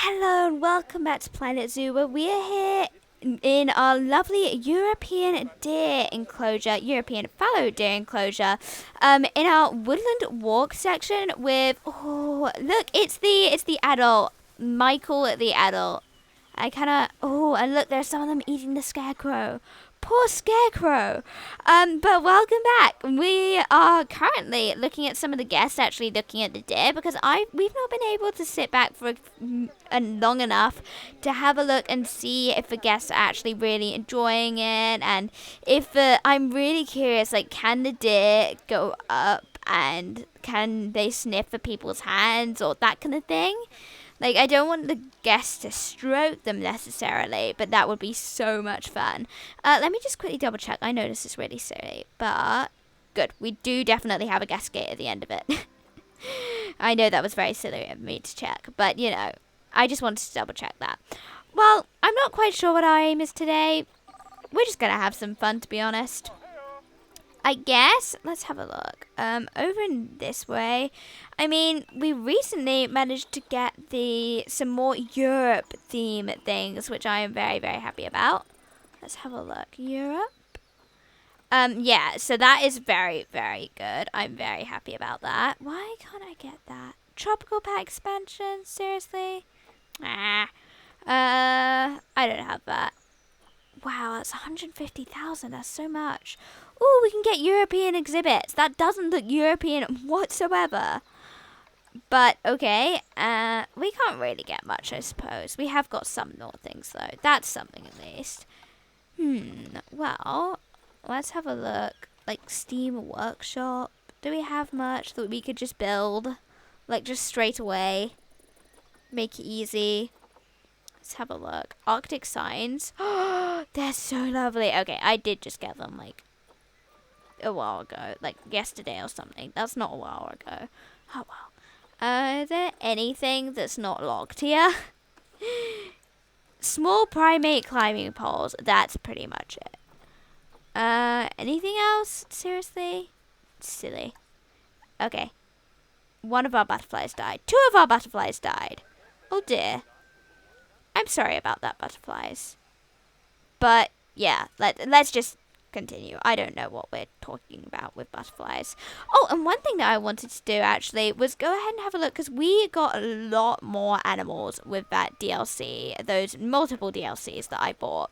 Hello and welcome back to Planet Zoo, where we are here in our lovely European deer enclosure, European fallow deer enclosure, in our woodland walk section with, oh, look, it's the adult, Michael the adult. And look, there's some of them eating the scarecrow. Poor scarecrow. But welcome back. We are currently looking at some of the guests actually looking at the deer because we've not been able to sit back for long enough to have a look and see if the guests are actually really enjoying it, and if I'm really curious, like, can the deer go up and can they sniff the people's hands or that kind of thing? Like, I don't want the guests to stroke them necessarily, but that would be so much fun. Let me just quickly double check. I know this is really silly, but good. We do definitely have a guest gate at the end of it. I know that was very silly of me to check, but, you know, I just wanted to double check that. Well, I'm not quite sure what our aim is today. We're just going to have some fun, to be honest. I guess, let's have a look. Over in this way, I mean, we recently managed to get some more Europe theme things, which I am very, very happy about. Let's have a look. Europe. Yeah, so that is very, very good. I'm very happy about that. Why can't I get that? Tropical pack expansion? Seriously? I don't have that. Wow, that's 150,000. That's so much. Ooh, we can get European exhibits. That doesn't look European whatsoever. But, okay, we can't really get much, I suppose. We have got some North things, though. That's something, at least. Well, let's have a look. Like, Steam Workshop. Do we have much that we could just build? Like, just straight away. Make it easy. Let's have a look. Arctic signs. They're so lovely. Okay, I did just get them, like, a while ago. Like, yesterday or something. That's not a while ago. Oh, well. Is there anything that's not locked here? Small primate climbing poles. That's pretty much it. Anything else? Seriously? Silly. Okay. One of our butterflies died. Two of our butterflies died. Oh, dear. I'm sorry about that, butterflies. But, yeah, let's just continue. I don't know what we're talking about with butterflies. Oh, and one thing that I wanted to do, actually, was go ahead and have a look, because we got a lot more animals with that DLC, those multiple DLCs that I bought.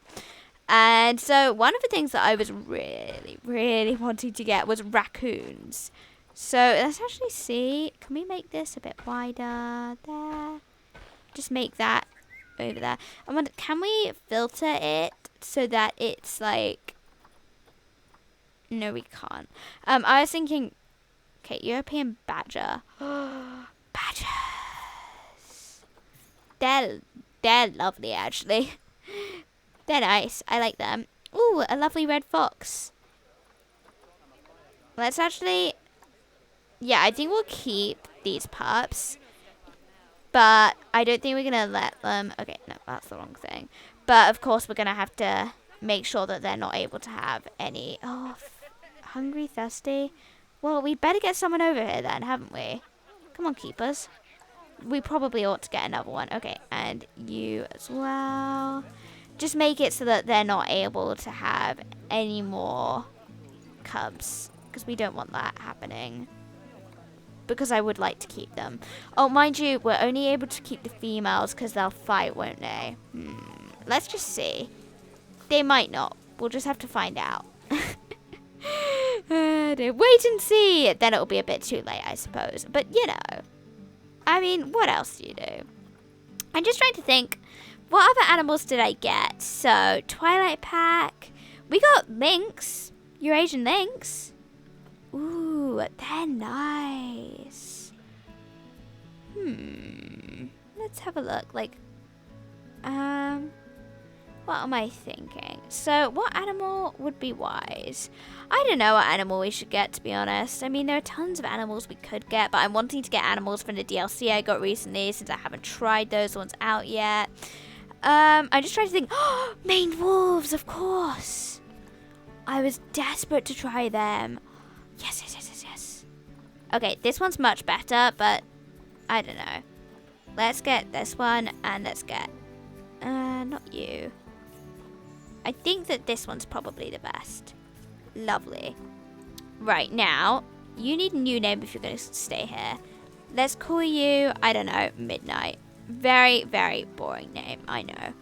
And so one of the things that I was really, really wanting to get was raccoons. So let's actually see. Can we make this a bit wider? There. Just make that over there. I wonder, can we filter it so that it's like... No, we can't. I was thinking... Okay, European badger. Badgers. They're lovely, actually. They're nice. I like them. Ooh, a lovely red fox. Let's actually... Yeah, I think we'll keep these pups. But I don't think we're going to let them... Okay, no, that's the wrong thing. But, of course, we're going to have to make sure that they're not able to have any... Oh, hungry, thirsty. Well, we better get someone over here then, haven't we? Come on, keepers. We probably ought to get another one. Okay, and you as well. Just make it so that they're not able to have any more cubs. Because we don't want that happening. Because I would like to keep them. Oh, mind you, we're only able to keep the females because they'll fight, won't they? Let's just see. They might not. We'll just have to find out. Wait and see. Then it'll be a bit too late, I suppose. But, you know. I mean, what else do you do? I'm just trying to think. What other animals did I get? So, Twilight Pack. We got lynx. Eurasian lynx. Ooh, they're nice. Let's have a look. Like, what am I thinking? So, what animal would be wise? I don't know what animal we should get, to be honest. I mean, there are tons of animals we could get, but I'm wanting to get animals from the DLC I got recently, since I haven't tried those ones out yet. I'm just trying to think. Maned wolves, of course. I was desperate to try them. Yes. Okay, this one's much better, but I don't know. let's get this one, and let's get, not you. I think that this one's probably the best. Lovely. Right, now, you need a new name if you're going to stay here. Let's call you, I don't know, Midnight. Very, very boring name, I know.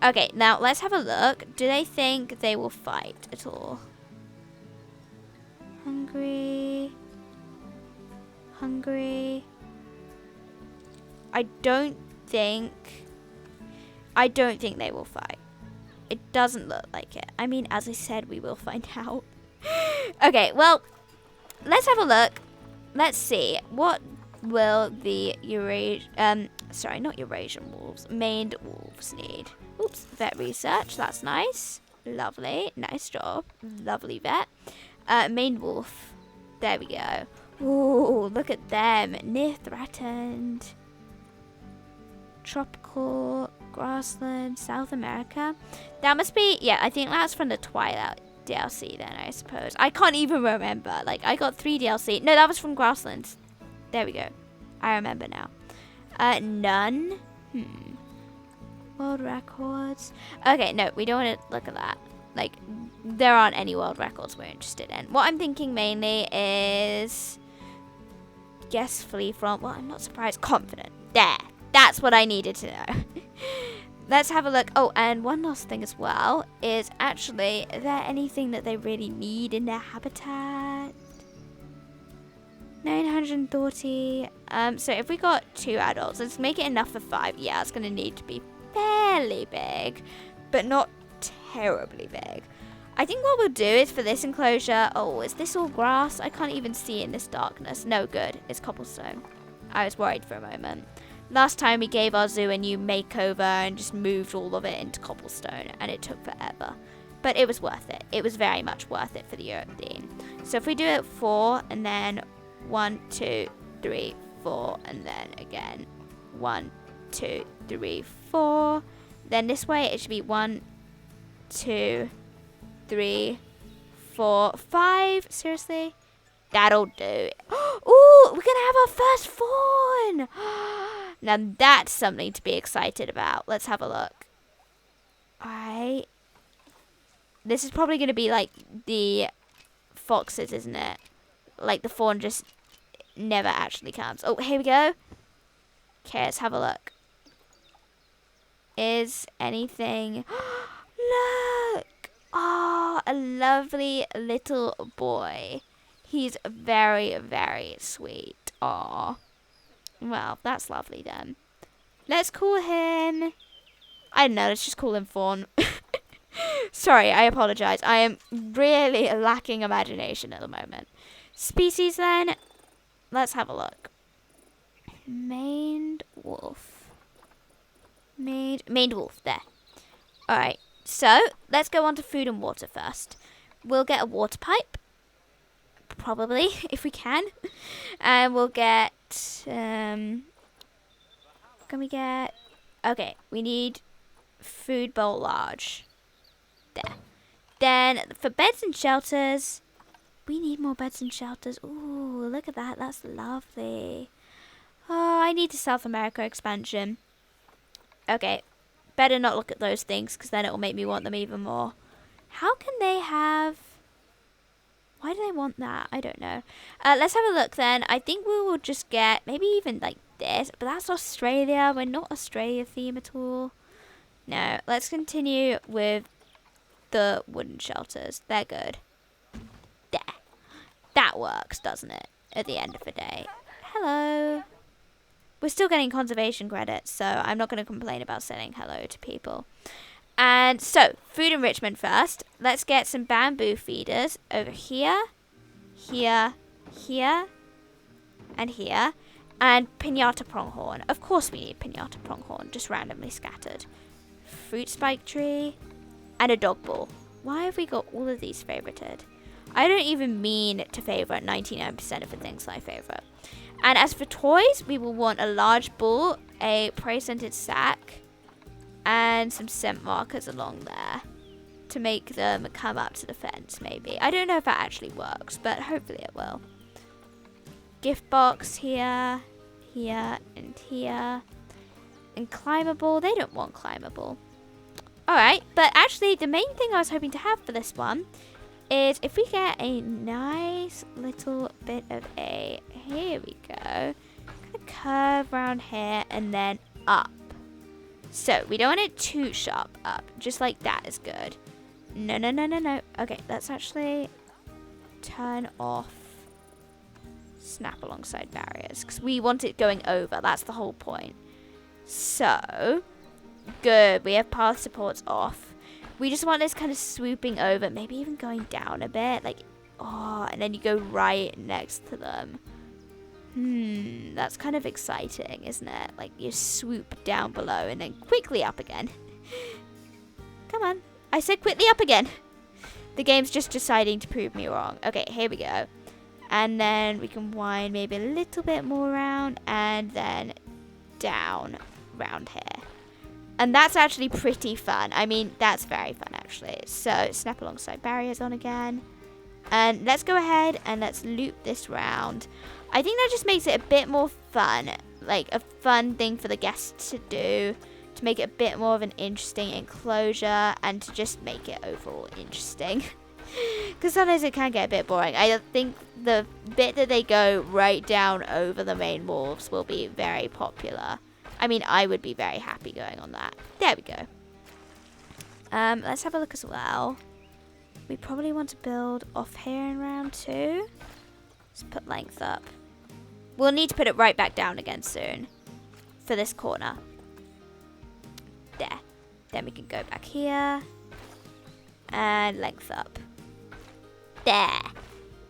Okay, now let's have a look. Do they think they will fight at all? Hungry. Hungry. I don't think they will fight. It doesn't look like it. I mean, as I said, we will find out. Okay, well, let's have a look. Let's see. What will the not Eurasian wolves, maned wolves need? Oops, vet research. That's nice. Lovely. Nice job. Lovely vet. Maned wolf. There we go. Ooh, look at them. Near threatened. Tropical, grassland, South America. That must be, yeah, I think that's from the Twilight DLC then, I suppose. I can't even remember. Like, I got 3 DLC. No, that was from grasslands. There we go. I remember now. None. World records. Okay, no, we don't want to look at that. Like, there aren't any world records we're interested in. What I'm thinking mainly is... Guess flee from... Well, I'm not surprised. Confident. There. That's what I needed to know. Let's have a look. Oh, and one last thing as well is actually, is there anything that they really need in their habitat? 930. So if we got 2 adults, let's make it enough for 5. Yeah, it's going to need to be fairly big, but not terribly big. I think what we'll do is for this enclosure... Oh, is this all grass? I can't even see in this darkness. No good. It's cobblestone. I was worried for a moment. Last time we gave our zoo a new makeover and just moved all of it into cobblestone, and it took forever. But it was worth it. It was very much worth it for the Europe theme. So if we do it 4, and then 1, 2, 3, 4, and then again 1, 2, 3, 4. Then this way it should be 1, 2, 3, 4, 5. Seriously? That'll do. Ooh, we're gonna have our first fawn. Now that's something to be excited about. Let's have a look. Alright. This is probably gonna be like the foxes, isn't it? Like the fawn just never actually comes. Oh, here we go. Okay, let's have a look. Is anything... Look! Oh, a lovely little boy. He's very, very sweet. Aw. Well, that's lovely then. Let's call him... I don't know, let's just call him Fawn. Sorry, I apologize. I am really lacking imagination at the moment. Species then. Let's have a look. Maned wolf. Maned wolf, there. Alright, so let's go on to food and water first. We'll get a water pipe. Probably, if we can. And we'll get... can we get... Okay, we need food bowl large. There. Then, for beds and shelters... We need more beds and shelters. Ooh, look at that. That's lovely. Oh, I need the South America expansion. Okay. Better not look at those things, because then it will make me want them even more. How can they have... Why do they want that? I don't know. Let's have a look then. I think we will just get maybe even like this. But that's Australia. We're not Australia theme at all. No. Let's continue with the wooden shelters. They're good. There. That works, doesn't it? At the end of the day. Hello. We're still getting conservation credits, so I'm not going to complain about saying hello to people. And so, food enrichment first. Let's get some bamboo feeders over here, here, here, and here. And pinata pronghorn. Of course we need pinata pronghorn, just randomly scattered. Fruit spike tree, and a dog ball. Why have we got all of these favorited? I don't even mean to favorite 99% of the things I favorite. And as for toys, we will want a large ball, a prey-scented sack, and some scent markers along there to make them come up to the fence, maybe. I don't know if that actually works, but hopefully it will. Gift box here, here, and here. And climbable. They don't want climbable. Alright, but actually the main thing I was hoping to have for this one is if we get a nice little bit of a, here we go, kind of curve around here and then up. So we don't want it too sharp up, just like that is good. No, no, no, no, no. Okay, let's actually turn off snap alongside barriers because we want it going over. That's the whole point. So, good. We have path supports off. We just want this kind of swooping over, maybe even going down a bit. Like, oh, and then you go right next to them. That's kind of exciting, isn't it? Like, you swoop down below and then quickly up again. Come on. I said quickly up again. The game's just deciding to prove me wrong. Okay, here we go. And then we can wind maybe a little bit more around and then down round here. And that's actually pretty fun. I mean, that's very fun, actually. So, snap alongside barriers on again. And let's go ahead and let's loop this round. I think that just makes it a bit more fun. Like, a fun thing for the guests to do. To make it a bit more of an interesting enclosure. And to just make it overall interesting. Because sometimes it can get a bit boring. I think the bit that they go right down over the main wharves will be very popular. I mean, I would be very happy going on that. There we go. Let's have a look as well. We probably want to build off here in round 2. Let's put length up. We'll need to put it right back down again soon. For this corner. There. Then we can go back here. And length up. There.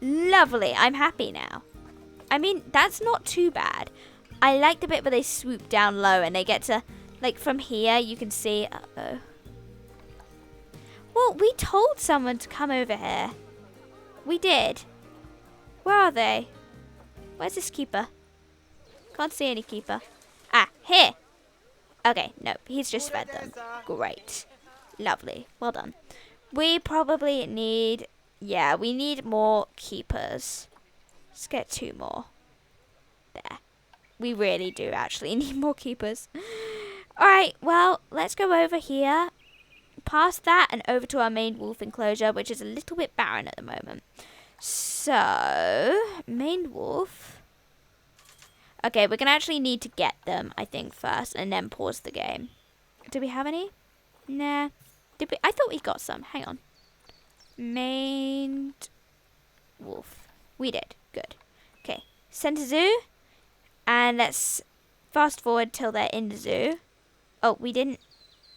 Lovely. I'm happy now. I mean, that's not too bad. I like the bit where they swoop down low and they get to, like, from here you can see, uh-oh. Well, we told someone to come over here. We did. Where are they? Where's this keeper? Can't see any keeper. Ah, here. Okay, no, he's just fed them. Great. Lovely. Well done. We probably need, yeah, we need more keepers. Let's get 2 more. There. We really do actually need more keepers. Alright, well, let's go over here. Past that and over to our main wolf enclosure, which is a little bit barren at the moment. So, main wolf. Okay, we're going to actually need to get them, I think, first, and then pause the game. Do we have any? Nah. Did we? I thought we got some. Hang on. Main wolf. We did. Good. Okay. Center zoo. And let's fast forward till they're in the zoo. Oh, we didn't.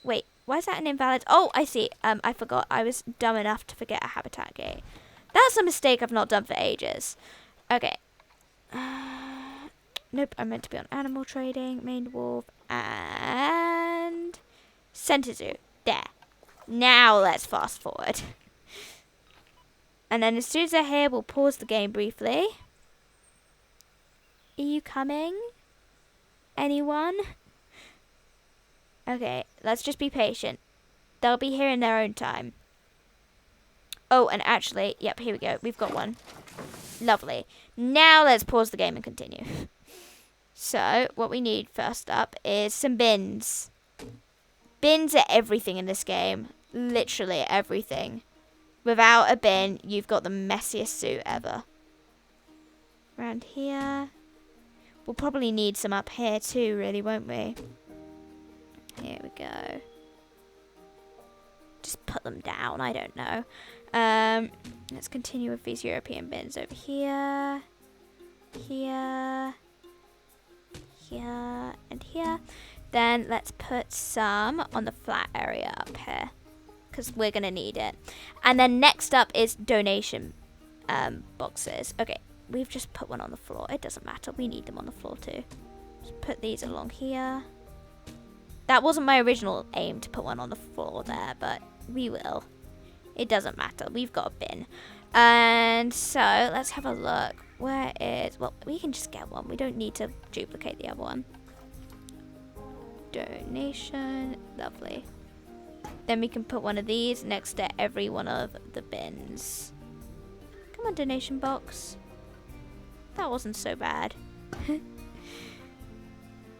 Wait, why is that an invalid? Oh, I see. I forgot. I was dumb enough to forget a habitat gate. That's a mistake I've not done for ages. Okay. Nope, I'm meant to be on animal trading, main wolf, and center zoo. There. Now let's fast forward. And then as soon as they're here, we'll pause the game briefly. Are you coming? Anyone? Okay, let's just be patient. They'll be here in their own time. Oh, and actually, yep, here we go. We've got one. Lovely. Now let's pause the game and continue. So, what we need first up is some bins. Bins are everything in this game. Literally everything. Without a bin, you've got the messiest zoo ever. Around here. We'll probably need some up here too, really, won't we? Here we go. Just put them down, I don't know. Let's continue with these European bins over here. Here. Here. And here. Then let's put some on the flat area up here. Because we're going to need it. And then next up is donation boxes. Okay. We've just put one on the floor. It doesn't matter. We need them on the floor too. Just put these along here. That wasn't my original aim to put one on the floor there, but we will. It doesn't matter. We've got a bin. And so, let's have a look. Where is... Well, we can just get one. We don't need to duplicate the other one. Donation. Lovely. Then we can put one of these next to every one of the bins. Come on, donation box. That wasn't so bad. Okay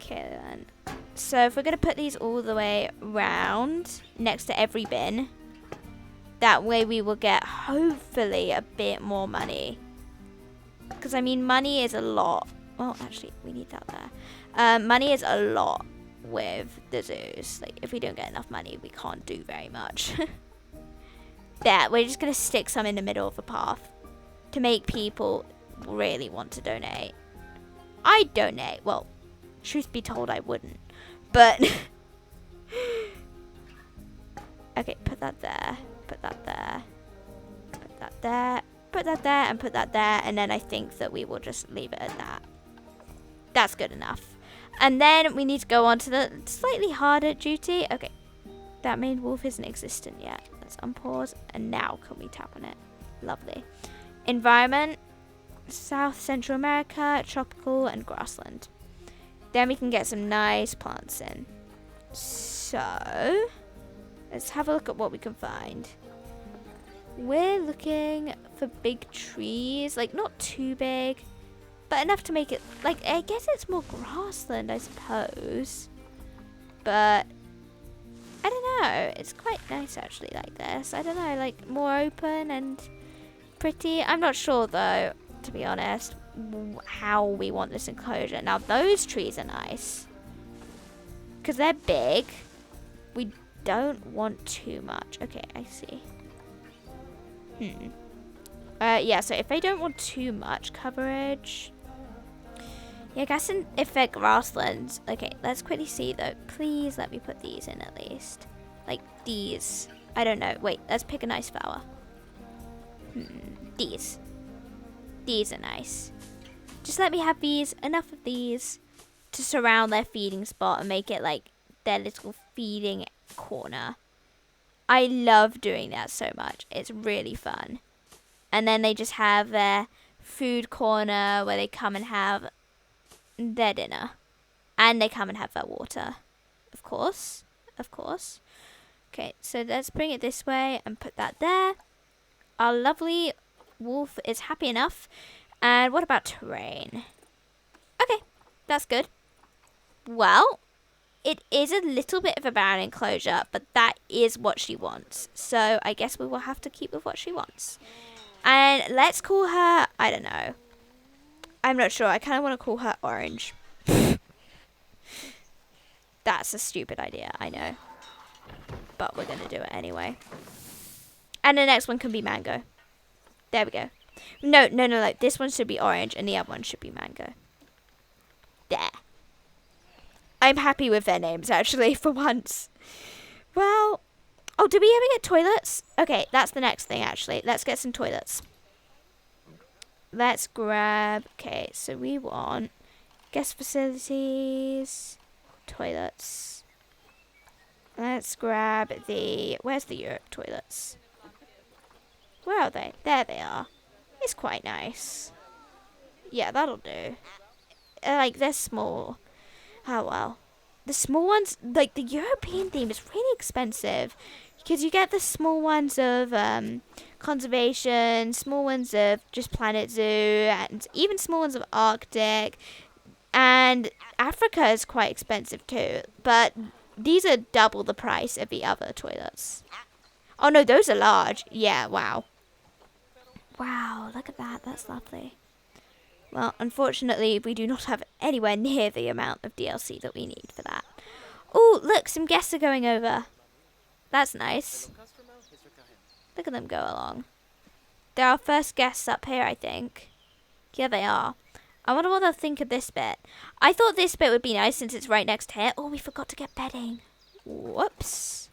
then. So if we're going to put these all the way round next to every bin, that way we will get hopefully a bit more money. Because I mean, money is a lot. Well, actually, we need that there. Money is a lot with the zoos. Like, if we don't get enough money, we can't do very much. There, we're just going to stick some in the middle of the path to make people really want to donate. I'd donate. Well, truth be told, I wouldn't. But, okay, put that there. Put that there. Put that there. Put that there and put that there. And then I think that we will just leave it at that. That's good enough. And then we need to go on to the slightly harder duty. Okay, that main wolf isn't existent yet. Let's unpause. And now can we tap on it? Lovely. Environment. South Central America, tropical and grassland. Then we can get some nice plants in. So, let's have a look at what we can find. We're looking for big trees, like not too big, but enough to make it, like, I guess it's more grassland, I suppose. But, I don't know, it's quite nice actually like this. I don't know, like more open and pretty. I'm not sure though, to be honest, how we want this enclosure. Now those trees are nice because they're big. We don't want too much. Okay, I see. Yeah, so if they don't want too much coverage, yeah, I guess if they're grasslands. Okay, let's quickly see though. Please let me put these in at least. Like these. I don't know. Wait, let's pick a nice flower. These. These are nice. Just let me have these, enough of these to surround their feeding spot and make it like their little feeding corner. I love doing that so much. It's really fun. And then they just have their food corner where they come and have their dinner. And they come and have their water. Of course. Of course. Okay, so let's bring it this way and put that there. Our lovely wolf is happy enough. And what about terrain? Okay, that's good. Well, it is a little bit of a barren enclosure, but that is what she wants. So I guess we will have to keep with what she wants. And let's call her, I don't know. I'm not sure. I kind of want to call her Orange. That's a stupid idea, I know. But we're going to do it anyway. And the next one can be Mango. There we go. No. This one should be Orange and the other one should be Mango. There. I'm happy with their names, actually, for once. Well, oh, did we ever get toilets? Okay, that's the next thing, actually. Let's get some toilets. Let's grab, okay, so we want guest facilities, toilets. Let's grab where's the Europe toilets? Where are they? There they are. It's quite nice. Yeah, that'll do. Like, they're small. Oh, well. The small ones, like, the European theme is really expensive. Because you get the small ones of conservation, small ones of just Planet Zoo, and even small ones of Arctic. And Africa is quite expensive too. But these are double the price of the other toilets. Oh, no, those are large. Yeah, wow. Wow, look at that. That's lovely. Well, unfortunately, we do not have anywhere near the amount of DLC that we need for that. Oh, look, some guests are going over. That's nice. Look at them go along. They're our first guests up here, I think. Yeah, they are. I wonder what they'll think of this bit. I thought this bit would be nice since it's right next here. Oh, we forgot to get bedding. Whoops.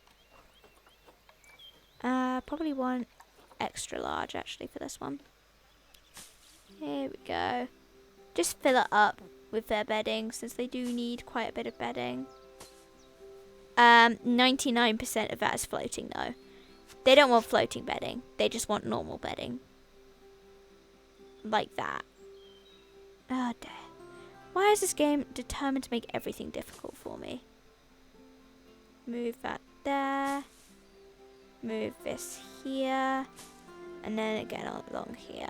Probably want extra large, actually, for this one. Here we go. Just fill it up with their bedding, since they do need quite a bit of bedding. 99% of that is floating, though. They don't want floating bedding. They just want normal bedding. Like that. Oh, dear. Why is this game determined to make everything difficult for me? Move that there. Move this here. And then again along here.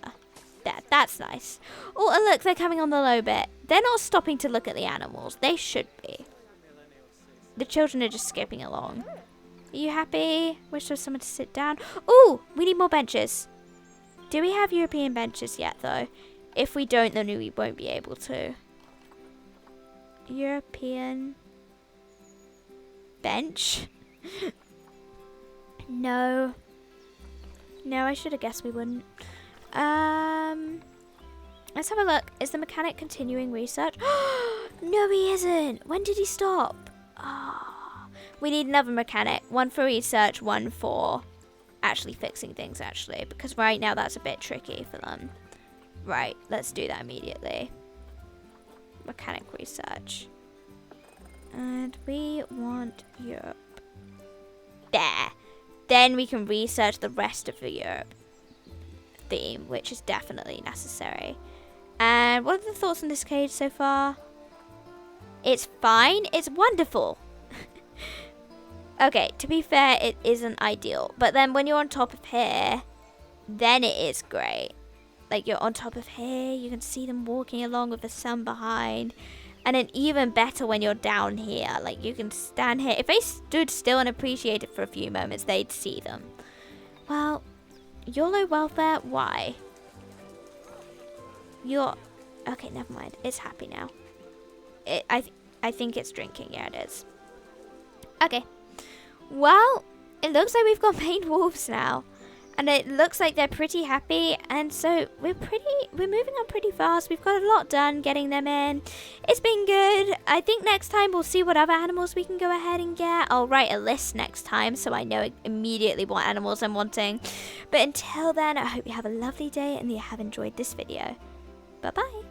There, that's nice. Oh, and look, they're coming on the low bit. They're not stopping to look at the animals. They should be. The children are just skipping along. Are you happy? Wish there was someone to sit down. Ooh, we need more benches. Do we have European benches yet, though? If we don't, then we won't be able to. European bench? No. No, I should have guessed we wouldn't. Let's have a look. Is the mechanic continuing research? No, he isn't. When did he stop? Oh, we need another mechanic. One for research, one for actually fixing things, actually. Because right now that's a bit tricky for them. Right, let's do that immediately. Mechanic research. And we want Europe. There. Then we can research the rest of the Europe theme, which is definitely necessary. And what are the thoughts on this cage so far? It's fine. It's wonderful. Okay, to be fair, it isn't ideal. But then when you're on top of here, then it is great. Like, you're on top of here, you can see them walking along with the sun behind. And then even better when you're down here. Like, you can stand here. If they stood still and appreciated for a few moments, they'd see them. Well, you're low welfare. Why? You're... Okay, never mind. It's happy now. I think it's drinking. Yeah, it is. Okay. Well, it looks like we've got main wolves now. And it looks like they're pretty happy. And so we're moving on pretty fast. We've got a lot done getting them in. It's been good. I think next time we'll see what other animals we can go ahead and get. I'll write a list next time so I know immediately what animals I'm wanting. But until then, I hope you have a lovely day and you have enjoyed this video. Bye-bye.